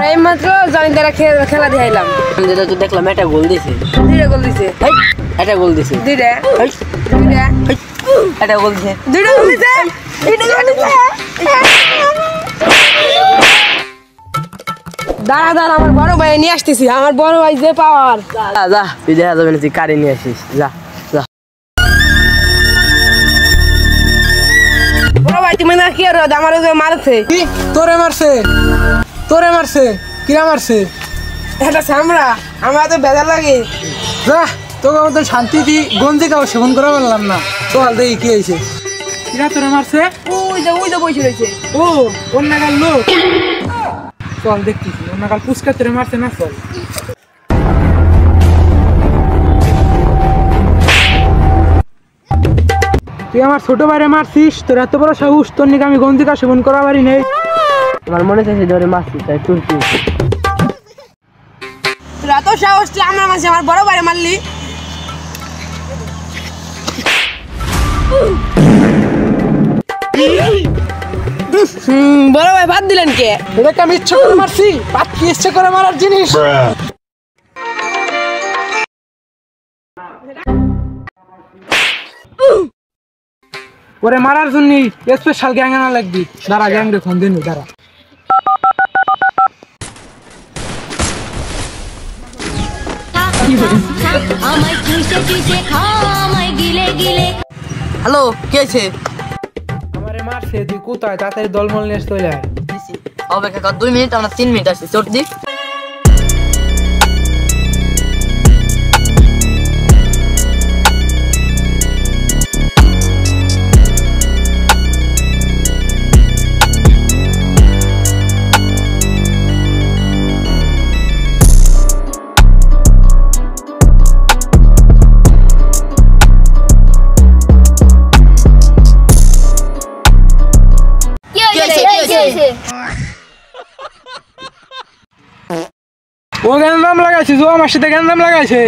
এই মাত্র জানি তারা খেলা দেখাইলাম যেটা তো দেখলাম একটা গোল দিছে, দুইটা গোল দিছে একটা গোল দিছে, দুইটা একটা গোল দিছে, দুইটা গোল দিছে দাঁড়া দাঁড়া আমার বড় ভাই নিয়ে আসতেছি আমার বড় ভাই যে পাওয়ার যা তুই দেখা যাবে না তুই কারে নিয়ে আসিস যা যা। বড় ভাই তুমি না কি আর আমার মারছে তোরে মারছে কিরা মারছে এটা সামরা আমার তো বেজার লাগে যা তোকে মতো শান্তি দি গঞ্জি কাউ সেবন করা পারলাম না। চল দেখি কি হয়েছে। কিরা তোরে মারছে? ওই যে বসে রয়েছে ও ওর নাগাল লোক। চল দেখতেছি ওর নাগাল পুচকা তোরে মারছে না। চল তুই আমার ছোট ভাইরে মারছিস, তোর এত বড় সাহস, তোর নাকি আমি গঞ্জিকা সেবন করা পারি নেই। আমার মনে চাইছে ধরে মারছি তাই তুলছি। তোরা তো সাহস তুই আমার মাঝে আমার বড় ভাইরে মারলি বড় ভাই বাদ দিলেন কে? এটাকে আমি ইচ্ছে করে মারছি, বাদ কি ইচ্ছে করে মারার জিনিস। ওরে মারার জন্য স্পেশাল গ্যাং আনা লাগবি। দাঁড়া গ্যাং রে ফোন দিন দাঁড়া। হ্যালো কে আছে? আমারে মারছে, তুই কোথায়? তাড়াতাড়ি দলমল নিয়ে চলে আয়। হবে কাকা 2 মিনিট, আমরা 3 মিনিট আসছি। চোট দি ও গান নাম লাগাইছে, ও আমার সাথে গান নাম লাগাইছে।